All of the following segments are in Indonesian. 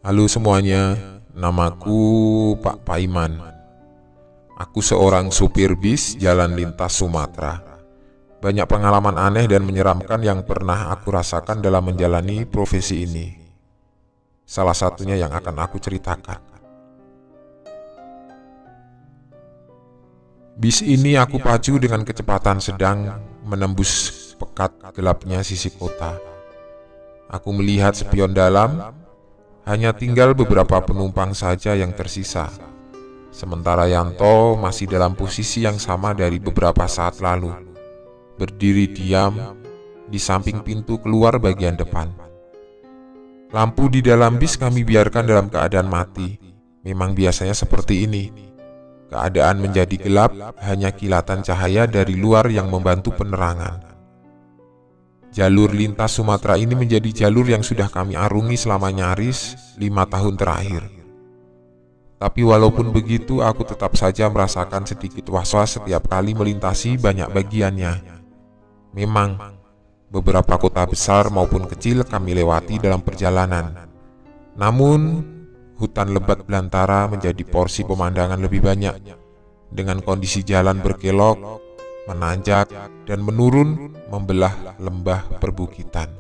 Halo semuanya, namaku Pak Paiman. Aku seorang supir bis jalan lintas Sumatera. Banyak pengalaman aneh dan menyeramkan yang pernah aku rasakan dalam menjalani profesi ini. Salah satunya yang akan aku ceritakan. Bis ini aku pacu dengan kecepatan sedang menembus pekat gelapnya sisi kota. Aku melihat spion dalam. Hanya tinggal beberapa penumpang saja yang tersisa. Sementara Yanto masih dalam posisi yang sama dari beberapa saat lalu, berdiri diam di samping pintu keluar bagian depan. Lampu di dalam bis kami biarkan dalam keadaan mati. Memang biasanya seperti ini. Keadaan menjadi gelap, hanya kilatan cahaya dari luar yang membantu penerangan. Jalur lintas Sumatera ini menjadi jalur yang sudah kami arungi selama nyaris 5 tahun terakhir. Tapi walaupun begitu, aku tetap saja merasakan sedikit was-was setiap kali melintasi banyak bagiannya. Memang, beberapa kota besar maupun kecil kami lewati dalam perjalanan. Namun, hutan lebat belantara menjadi porsi pemandangan lebih banyak. Dengan kondisi jalan berkelok, menanjak, dan menurun membelah lembah perbukitan.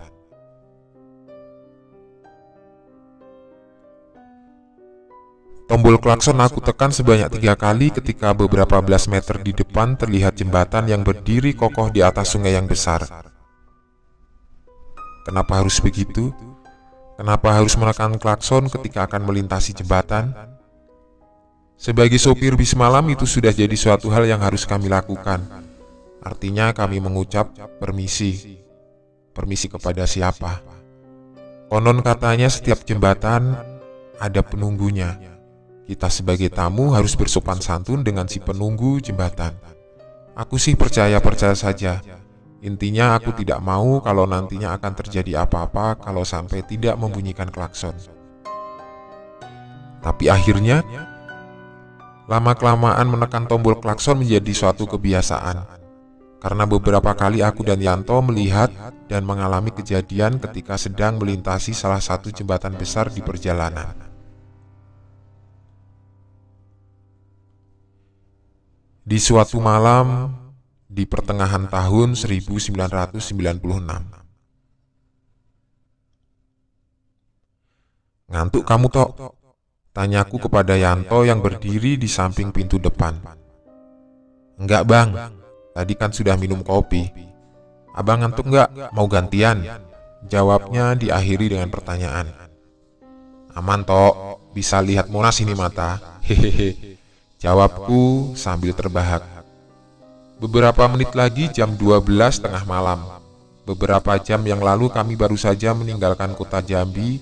Tombol klakson aku tekan sebanyak 3 kali ketika beberapa belas meter di depan terlihat jembatan yang berdiri kokoh di atas sungai yang besar. Kenapa harus begitu? Kenapa harus menekan klakson ketika akan melintasi jembatan? Sebagai sopir bis malam itu sudah jadi suatu hal yang harus kami lakukan. Artinya kami mengucap permisi. Permisi kepada siapa? Konon katanya setiap jembatan ada penunggunya. Kita sebagai tamu harus bersopan santun dengan si penunggu jembatan. Aku sih percaya-percaya saja. Intinya aku tidak mau kalau nantinya akan terjadi apa-apa kalau sampai tidak membunyikan klakson. Tapi akhirnya, lama-kelamaan menekan tombol klakson menjadi suatu kebiasaan. Karena beberapa kali aku dan Yanto melihat dan mengalami kejadian ketika sedang melintasi salah satu jembatan besar di perjalanan. Di suatu malam di pertengahan tahun 1996. Ngantuk kamu, Tok? Tanyaku kepada Yanto yang berdiri di samping pintu depan. Enggak, Bang. Tadi kan sudah minum kopi. Abang ngantuk nggak? Mau gantian? Jawabnya diakhiri dengan pertanyaan. Aman, Tok. Bisa lihat Monas ini mata. Hehehe. Jawabku sambil terbahak. Beberapa menit lagi jam 12 tengah malam. Beberapa jam yang lalu kami baru saja meninggalkan kota Jambi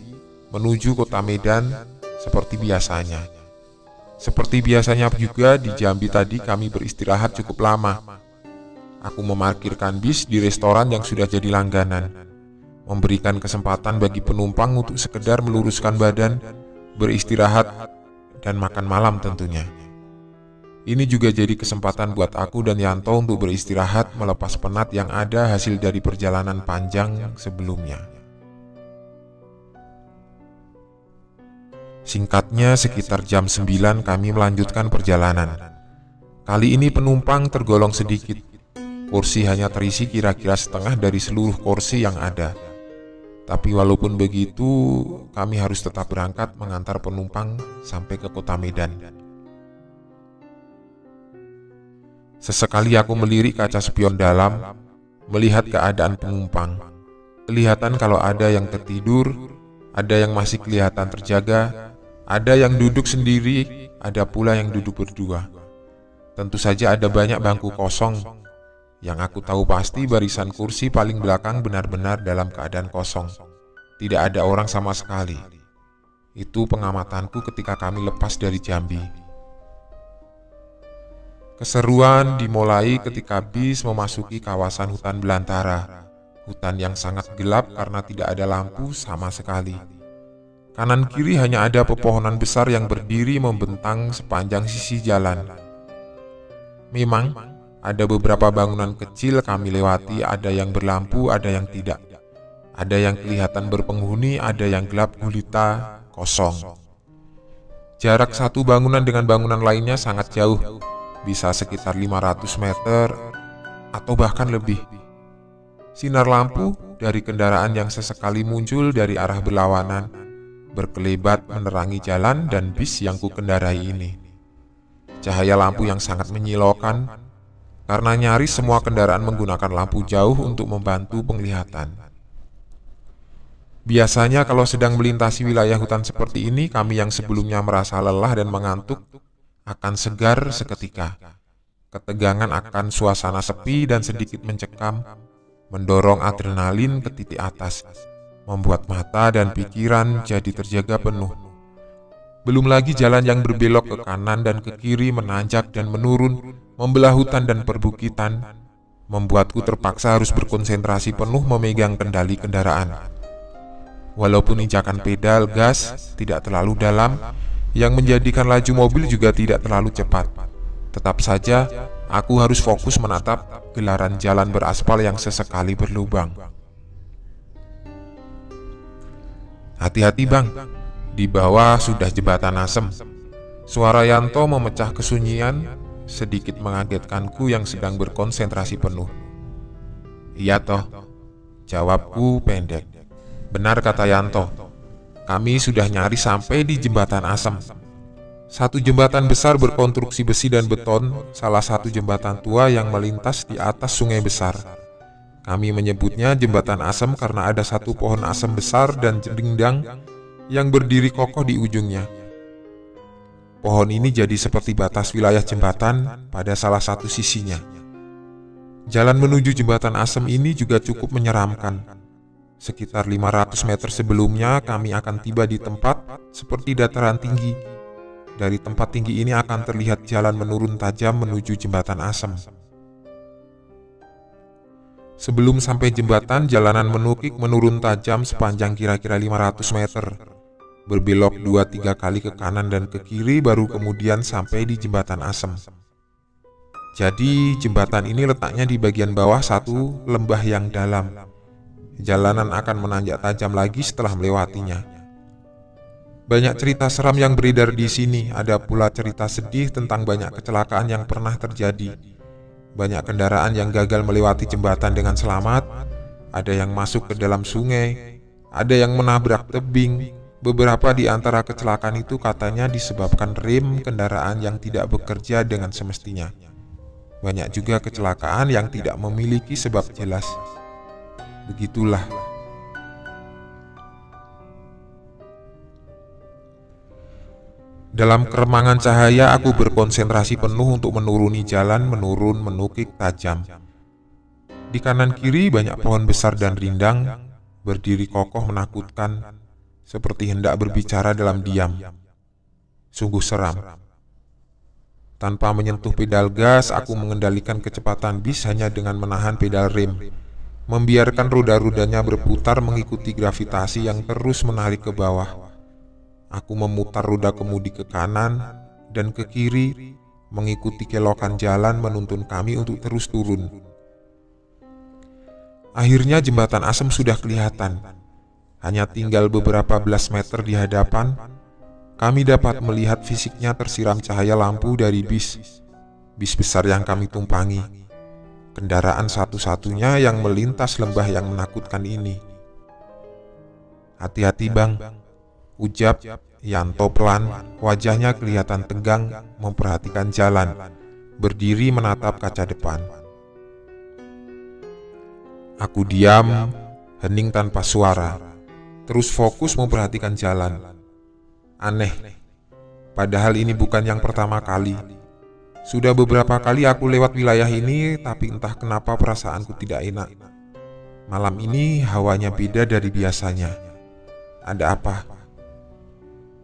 menuju kota Medan seperti biasanya. Seperti biasanya juga di Jambi tadi kami beristirahat cukup lama. Aku memarkirkan bis di restoran yang sudah jadi langganan, memberikan kesempatan bagi penumpang untuk sekedar meluruskan badan, beristirahat, dan makan malam tentunya. Ini juga jadi kesempatan buat aku dan Yanto untuk beristirahat melepas penat yang ada hasil dari perjalanan panjang sebelumnya. Singkatnya, sekitar jam 9 kami melanjutkan perjalanan. Kali ini penumpang tergolong sedikit. Kursi hanya terisi kira-kira setengah dari seluruh kursi yang ada. Tapi walaupun begitu, kami harus tetap berangkat mengantar penumpang sampai ke kota Medan. Sesekali aku melirik kaca spion dalam, melihat keadaan penumpang. Kelihatan kalau ada yang tertidur, ada yang masih kelihatan terjaga, ada yang duduk sendiri, ada pula yang duduk berdua. Tentu saja ada banyak bangku kosong. Yang aku tahu pasti barisan kursi paling belakang benar-benar dalam keadaan kosong. Tidak ada orang sama sekali. Itu pengamatanku ketika kami lepas dari Jambi. Keseruan dimulai ketika bis memasuki kawasan hutan belantara. Hutan yang sangat gelap karena tidak ada lampu sama sekali. Kanan kiri hanya ada pepohonan besar yang berdiri membentang sepanjang sisi jalan. Memang ada beberapa bangunan kecil kami lewati, ada yang berlampu, ada yang tidak. Ada yang kelihatan berpenghuni, ada yang gelap gulita, kosong. Jarak satu bangunan dengan bangunan lainnya sangat jauh, bisa sekitar 500 meter atau bahkan lebih. Sinar lampu dari kendaraan yang sesekali muncul dari arah berlawanan berkelebat menerangi jalan dan bis yang kukendarai ini. Cahaya lampu yang sangat menyilaukan karena nyaris semua kendaraan menggunakan lampu jauh untuk membantu penglihatan. Biasanya kalau sedang melintasi wilayah hutan seperti ini, kami yang sebelumnya merasa lelah dan mengantuk akan segar seketika. Ketegangan akan suasana sepi dan sedikit mencekam mendorong adrenalin ke titik atas, membuat mata dan pikiran jadi terjaga penuh. Belum lagi jalan yang berbelok ke kanan dan ke kiri, menanjak dan menurun, membelah hutan dan perbukitan, membuatku terpaksa harus berkonsentrasi penuh memegang kendali kendaraan. Walaupun injakan pedal gas tidak terlalu dalam, yang menjadikan laju mobil juga tidak terlalu cepat, tetap saja aku harus fokus menatap gelaran jalan beraspal yang sesekali berlubang. "Hati-hati bang, di bawah sudah jembatan asem." Suara Yanto memecah kesunyian, sedikit mengagetkanku yang sedang berkonsentrasi penuh. "Iya toh," jawabku pendek. "Benar kata Yanto, kami sudah nyaris sampai di jembatan asem. Satu jembatan besar berkonstruksi besi dan beton, salah satu jembatan tua yang melintas di atas sungai besar. Kami menyebutnya jembatan asem karena ada satu pohon asem besar dan rindang yang berdiri kokoh di ujungnya. Pohon ini jadi seperti batas wilayah jembatan pada salah satu sisinya. Jalan menuju jembatan asem ini juga cukup menyeramkan. Sekitar 500 meter sebelumnya kami akan tiba di tempat seperti dataran tinggi. Dari tempat tinggi ini akan terlihat jalan menurun tajam menuju jembatan asem. Sebelum sampai jembatan, jalanan menukik menurun tajam sepanjang kira-kira 500 meter. Berbelok 2-3 kali ke kanan dan ke kiri baru kemudian sampai di jembatan asem. Jadi jembatan ini letaknya di bagian bawah satu lembah yang dalam. Jalanan akan menanjak tajam lagi setelah melewatinya. Banyak cerita seram yang beredar di sini, ada pula cerita sedih tentang banyak kecelakaan yang pernah terjadi. Banyak kendaraan yang gagal melewati jembatan dengan selamat, ada yang masuk ke dalam sungai, ada yang menabrak tebing. Beberapa di antara kecelakaan itu katanya disebabkan rem kendaraan yang tidak bekerja dengan semestinya. Banyak juga kecelakaan yang tidak memiliki sebab jelas. Begitulah. Dalam keremangan cahaya, aku berkonsentrasi penuh untuk menuruni jalan menukik tajam. Di kanan kiri banyak pohon besar dan rindang, berdiri kokoh menakutkan, seperti hendak berbicara dalam diam. Sungguh seram. Tanpa menyentuh pedal gas, aku mengendalikan kecepatan bis hanya dengan menahan pedal rem, membiarkan roda-rodanya berputar mengikuti gravitasi yang terus menarik ke bawah. Aku memutar roda kemudi ke kanan dan ke kiri, mengikuti kelokan jalan menuntun kami untuk terus turun. Akhirnya jembatan asem sudah kelihatan. Hanya tinggal beberapa belas meter di hadapan, kami dapat melihat fisiknya tersiram cahaya lampu dari bis besar yang kami tumpangi. Kendaraan satu-satunya yang melintas lembah yang menakutkan ini. "Hati-hati bang," ucap Yanto pelan, wajahnya kelihatan tegang memperhatikan jalan, berdiri menatap kaca depan. Aku diam, hening tanpa suara, terus fokus memperhatikan jalan. Aneh, padahal ini bukan yang pertama kali. Sudah beberapa kali aku lewat wilayah ini, tapi entah kenapa perasaanku tidak enak. Malam ini hawanya beda dari biasanya. Ada apa?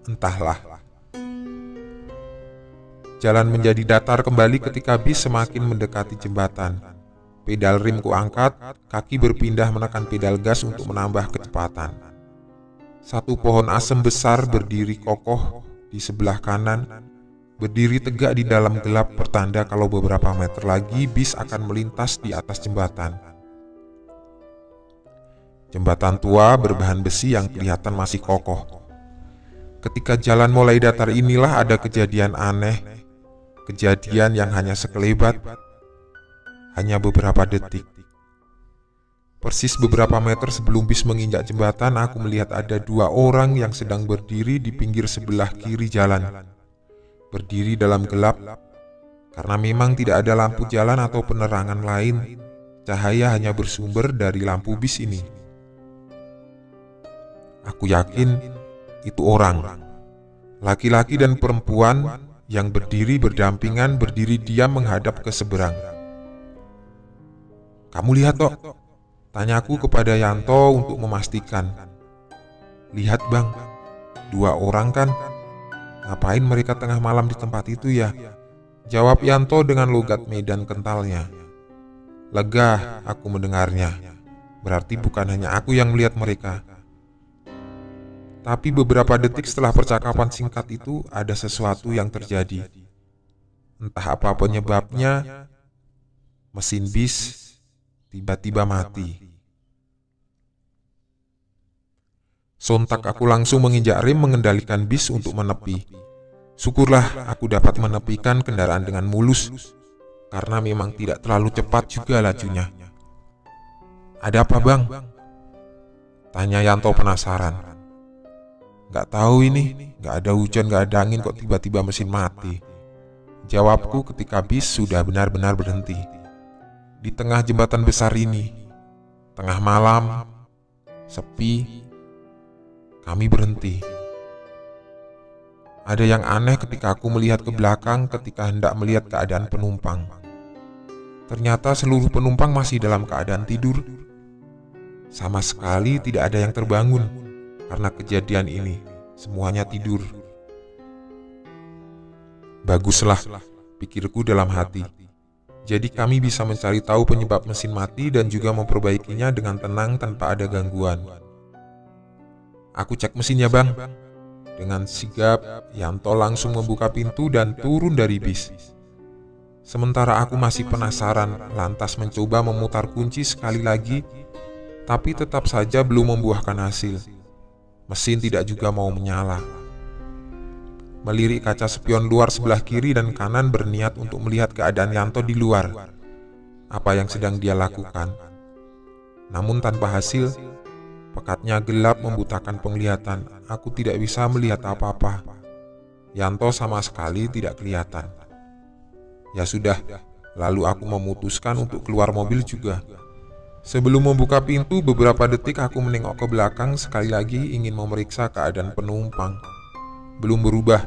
Entahlah. Jalan menjadi datar kembali ketika bis semakin mendekati jembatan. Pedal rem ku angkat, kaki berpindah menekan pedal gas untuk menambah kecepatan. Satu pohon asem besar berdiri kokoh di sebelah kanan, berdiri tegak di dalam gelap, pertanda kalau beberapa meter lagi bis akan melintas di atas jembatan. Jembatan tua berbahan besi yang kelihatan masih kokoh. Ketika jalan mulai datar inilah ada kejadian aneh. Kejadian yang hanya sekelebat, hanya beberapa detik. Persis beberapa meter sebelum bis menginjak jembatan, aku melihat ada 2 orang yang sedang berdiri di pinggir sebelah kiri jalan. Berdiri dalam gelap, karena memang tidak ada lampu jalan atau penerangan lain. Cahaya hanya bersumber dari lampu bis ini. Aku yakin itu orang, laki-laki dan perempuan yang berdiri berdampingan, berdiri diam menghadap ke seberang. "Kamu lihat toh?" tanyaku kepada Yanto untuk memastikan. "Lihat bang, 2 orang kan? Ngapain mereka tengah malam di tempat itu ya?" jawab Yanto dengan logat Medan kentalnya. Lega aku mendengarnya. Berarti bukan hanya aku yang melihat mereka. Tapi beberapa detik setelah percakapan singkat itu, ada sesuatu yang terjadi. Entah apa penyebabnya, mesin bis tiba-tiba mati. Sontak aku langsung menginjak rem mengendalikan bis untuk menepi. Syukurlah aku dapat menepikan kendaraan dengan mulus, karena memang tidak terlalu cepat juga lajunya. "Ada apa bang?" tanya Yanto penasaran. "Gak tahu ini, gak ada hujan, gak ada angin, kok tiba-tiba mesin mati," jawabku ketika bis sudah benar-benar berhenti. Di tengah jembatan besar ini, tengah malam, sepi, kami berhenti. Ada yang aneh ketika aku melihat ke belakang ketika hendak melihat keadaan penumpang. Ternyata seluruh penumpang masih dalam keadaan tidur. Sama sekali tidak ada yang terbangun karena kejadian ini. Semuanya tidur. Baguslah, pikirku dalam hati. Jadi kami bisa mencari tahu penyebab mesin mati dan juga memperbaikinya dengan tenang tanpa ada gangguan. "Aku cek mesinnya bang." Dengan sigap, Yanto langsung membuka pintu dan turun dari bis. Sementara aku masih penasaran, lantas mencoba memutar kunci sekali lagi, tapi tetap saja belum membuahkan hasil. Mesin tidak juga mau menyala. Melirik kaca spion luar sebelah kiri dan kanan berniat untuk melihat keadaan Yanto di luar, apa yang sedang dia lakukan. Namun tanpa hasil. Pekatnya gelap membutakan penglihatan. Aku tidak bisa melihat apa-apa. Yanto sama sekali tidak kelihatan. Ya sudah, lalu aku memutuskan untuk keluar mobil juga. Sebelum membuka pintu, beberapa detik aku menengok ke belakang sekali lagi ingin memeriksa keadaan penumpang. Belum berubah.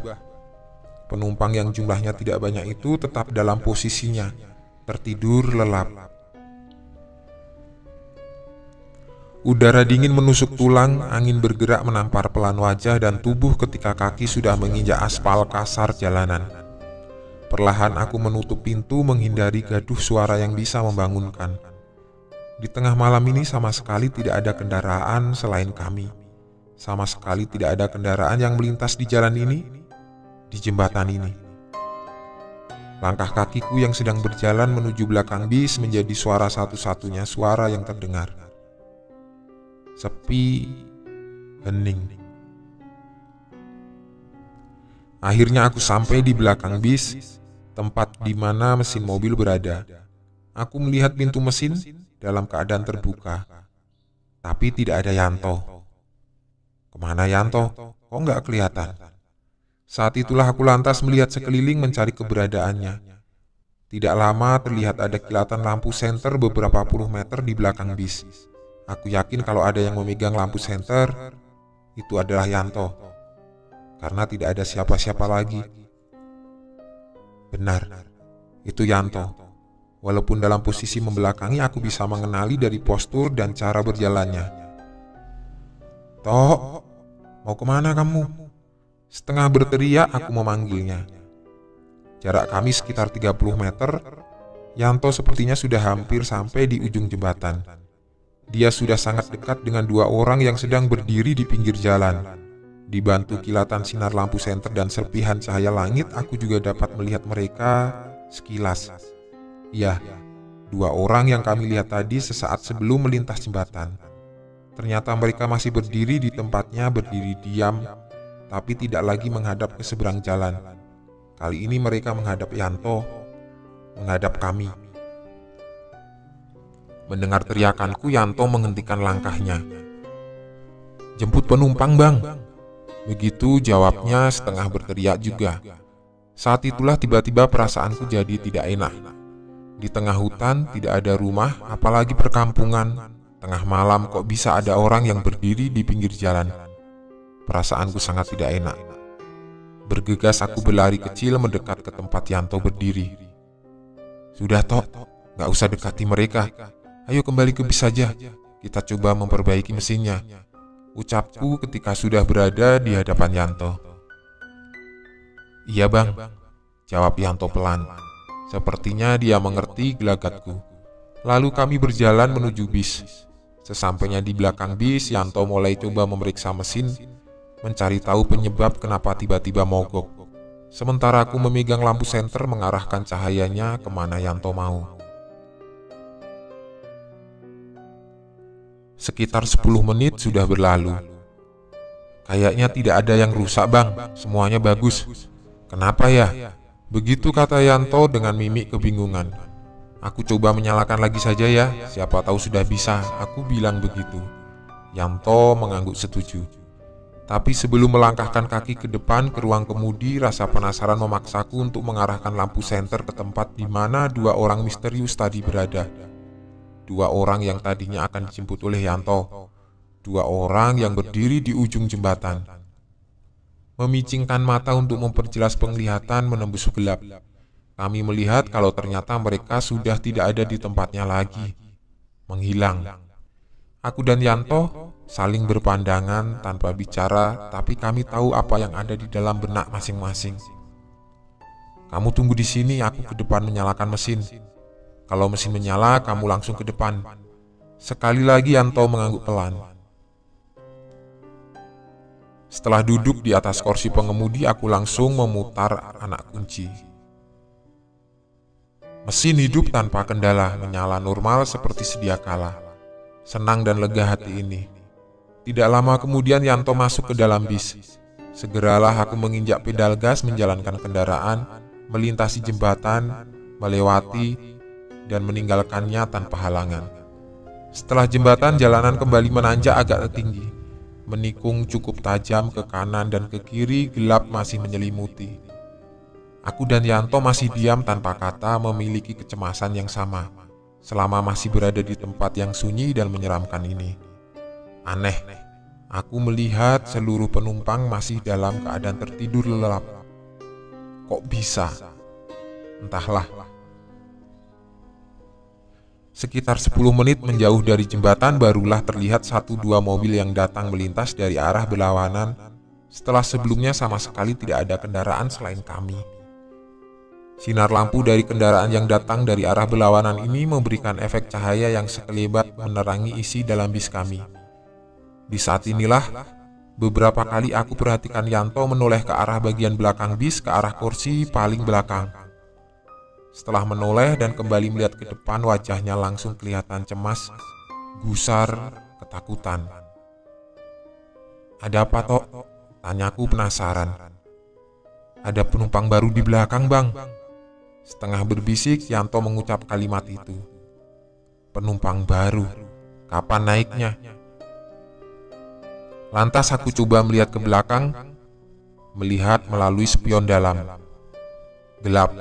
Penumpang yang jumlahnya tidak banyak itu tetap dalam posisinya, tertidur lelap. Udara dingin menusuk tulang, angin bergerak menampar pelan wajah dan tubuh ketika kaki sudah menginjak aspal kasar jalanan. Perlahan aku menutup pintu menghindari gaduh suara yang bisa membangunkan. Di tengah malam ini sama sekali tidak ada kendaraan selain kami. Sama sekali tidak ada kendaraan yang melintas di jalan ini, di jembatan ini. Langkah kakiku yang sedang berjalan menuju belakang bis menjadi suara satu-satunya suara yang terdengar. Sepi, hening. Akhirnya aku sampai di belakang bis, tempat di mana mesin mobil berada. Aku melihat pintu mesin dalam keadaan terbuka, tapi tidak ada Yanto. Kemana Yanto? Kok nggak kelihatan? Saat itulah aku lantas melihat sekeliling mencari keberadaannya. Tidak lama terlihat ada kilatan lampu senter beberapa puluh meter di belakang bis. Aku yakin kalau ada yang memegang lampu senter, itu adalah Yanto. Karena tidak ada siapa-siapa lagi. Benar, itu Yanto. Walaupun dalam posisi membelakangi, aku bisa mengenali dari postur dan cara berjalannya. "Tok, mau kemana kamu?" Setengah berteriak aku memanggilnya. Jarak kami sekitar 30 meter. Yanto sepertinya sudah hampir sampai di ujung jembatan. Dia sudah sangat dekat dengan 2 orang yang sedang berdiri di pinggir jalan. Dibantu kilatan sinar lampu senter dan serpihan cahaya langit, aku juga dapat melihat mereka sekilas. Ya, 2 orang yang kami lihat tadi sesaat sebelum melintas jembatan. Ternyata mereka masih berdiri di tempatnya, berdiri diam, tapi tidak lagi menghadap ke seberang jalan. Kali ini mereka menghadap Yanto, menghadap kami. Mendengar teriakanku, Yanto menghentikan langkahnya. "Jemput penumpang, Bang." Begitu jawabnya setengah berteriak juga. Saat itulah tiba-tiba perasaanku jadi tidak enak. Di tengah hutan, tidak ada rumah, apalagi perkampungan. Tengah malam kok bisa ada orang yang berdiri di pinggir jalan. Perasaanku sangat tidak enak. Bergegas aku berlari kecil mendekat ke tempat Yanto berdiri. "Sudah, Tok, gak usah dekati mereka. Ayo kembali ke bis saja. Kita coba memperbaiki mesinnya," ucapku ketika sudah berada di hadapan Yanto. "Iya, Bang," jawab Yanto pelan. Sepertinya dia mengerti gelagatku. Lalu kami berjalan menuju bis. Sesampainya di belakang bis, Yanto mulai coba memeriksa mesin, mencari tahu penyebab kenapa tiba-tiba mogok. Sementara aku memegang lampu senter mengarahkan cahayanya kemana Yanto mau. Sekitar 10 menit sudah berlalu. "Kayaknya tidak ada yang rusak, Bang. Semuanya bagus." "Kenapa ya?" Begitu kata Yanto dengan mimik kebingungan. "Aku coba menyalakan lagi saja ya, siapa tahu sudah bisa," aku bilang begitu. Yanto mengangguk setuju. Tapi sebelum melangkahkan kaki ke depan ke ruang kemudi, rasa penasaran memaksaku untuk mengarahkan lampu senter ke tempat di mana dua orang misterius tadi berada. Dua orang yang tadinya akan dijemput oleh Yanto. Dua orang yang berdiri di ujung jembatan. Memicingkan mata untuk memperjelas penglihatan menembus gelap. Kami melihat kalau ternyata mereka sudah tidak ada di tempatnya lagi. Menghilang. Aku dan Yanto saling berpandangan tanpa bicara, tapi kami tahu apa yang ada di dalam benak masing-masing. "Kamu tunggu di sini, aku ke depan menyalakan mesin. Kalau mesin menyala, kamu langsung ke depan." Sekali lagi Yanto mengangguk pelan. Setelah duduk di atas kursi pengemudi, aku langsung memutar anak kunci. Mesin hidup tanpa kendala, menyala normal seperti sedia kala. Senang dan lega hati ini. Tidak lama kemudian Yanto masuk ke dalam bis. Segeralah aku menginjak pedal gas menjalankan kendaraan, melintasi jembatan, melewati, dan meninggalkannya tanpa halangan. Setelah jembatan, jalanan kembali menanjak agak tinggi. Menikung cukup tajam ke kanan dan ke kiri, gelap masih menyelimuti. Aku dan Yanto masih diam tanpa kata, memiliki kecemasan yang sama selama masih berada di tempat yang sunyi dan menyeramkan ini. Aneh, aku melihat seluruh penumpang masih dalam keadaan tertidur lelap. Kok bisa? Entahlah. Sekitar 10 menit menjauh dari jembatan, barulah terlihat 1-2 mobil yang datang melintas dari arah berlawanan, setelah sebelumnya sama sekali tidak ada kendaraan selain kami. Sinar lampu dari kendaraan yang datang dari arah berlawanan ini memberikan efek cahaya yang sekelebat menerangi isi dalam bis kami. Di saat inilah, beberapa kali aku perhatikan Yanto menoleh ke arah bagian belakang bis, ke arah kursi paling belakang. Setelah menoleh dan kembali melihat ke depan, wajahnya langsung kelihatan cemas, gusar, ketakutan. "Ada apa, Tok?" tanyaku penasaran. "Ada penumpang baru di belakang, Bang." Setengah berbisik, Yanto mengucap kalimat itu. "Penumpang baru? Kapan naiknya?" Lantas aku coba melihat ke belakang, melihat melalui spion dalam. Gelap.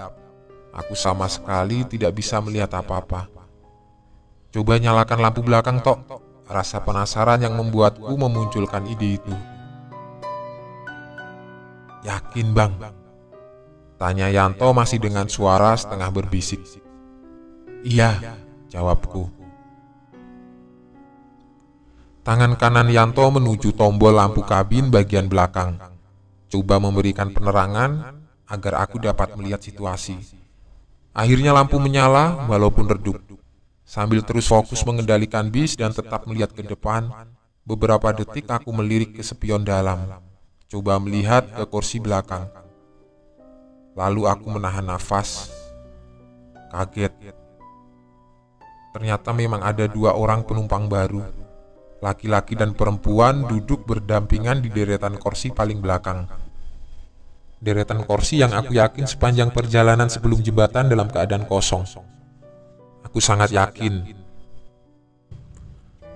Aku sama sekali tidak bisa melihat apa-apa. "Coba nyalakan lampu belakang, Tok." Rasa penasaran yang membuatku memunculkan ide itu. "Yakin, Bang?" tanya Yanto masih dengan suara setengah berbisik. "Iya," jawabku. Tangan kanan Yanto menuju tombol lampu kabin bagian belakang, coba memberikan penerangan agar aku dapat melihat situasi. Akhirnya lampu menyala walaupun redup. Sambil terus fokus mengendalikan bis dan tetap melihat ke depan, beberapa detik aku melirik ke spion dalam, coba melihat ke kursi belakang. Lalu aku menahan nafas, kaget. Ternyata memang ada 2 orang penumpang baru. Laki-laki dan perempuan duduk berdampingan di deretan kursi paling belakang. Deretan kursi yang aku yakin sepanjang perjalanan sebelum jembatan dalam keadaan kosong. Aku sangat yakin.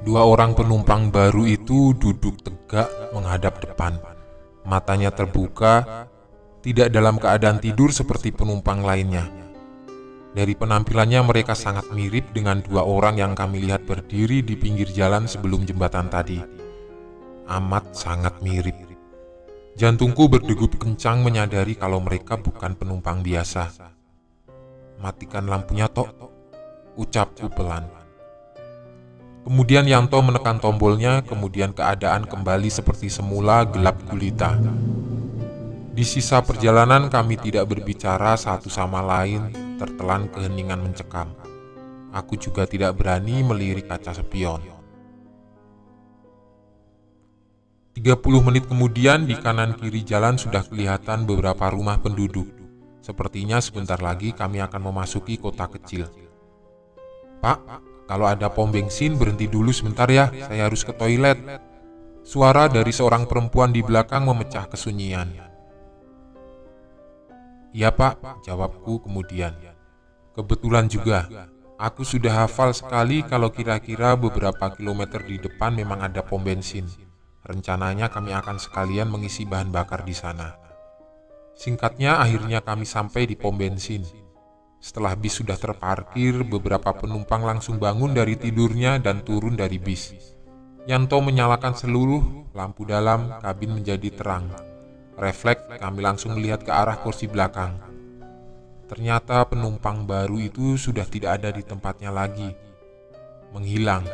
Dua orang penumpang baru itu duduk tegak menghadap depan. Matanya terbuka, tidak dalam keadaan tidur seperti penumpang lainnya. Dari penampilannya mereka sangat mirip dengan dua orang yang kami lihat berdiri di pinggir jalan sebelum jembatan tadi. Amat sangat mirip. Jantungku berdegup kencang menyadari kalau mereka bukan penumpang biasa. "Matikan lampunya, Tok," ucapku pelan. Kemudian Yanto menekan tombolnya, kemudian keadaan kembali seperti semula gelap gulita. Di sisa perjalanan kami tidak berbicara satu sama lain, tertelan keheningan mencekam. Aku juga tidak berani melirik kaca spion. 30 menit kemudian di kanan kiri jalan sudah kelihatan beberapa rumah penduduk. Sepertinya sebentar lagi kami akan memasuki kota kecil. "Pak, kalau ada pom bensin berhenti dulu sebentar ya, saya harus ke toilet." Suara dari seorang perempuan di belakang memecah kesunyian. "Iya Pak," jawabku kemudian. Kebetulan juga, aku sudah hafal sekali kalau kira-kira beberapa kilometer di depan memang ada pom bensin. Rencananya kami akan sekalian mengisi bahan bakar di sana. Singkatnya, akhirnya kami sampai di pom bensin. Setelah bis sudah terparkir, beberapa penumpang langsung bangun dari tidurnya dan turun dari bis. Yanto menyalakan seluruh lampu dalam, kabin menjadi terang. Refleks, kami langsung melihat ke arah kursi belakang. Ternyata penumpang baru itu sudah tidak ada di tempatnya lagi. Menghilang.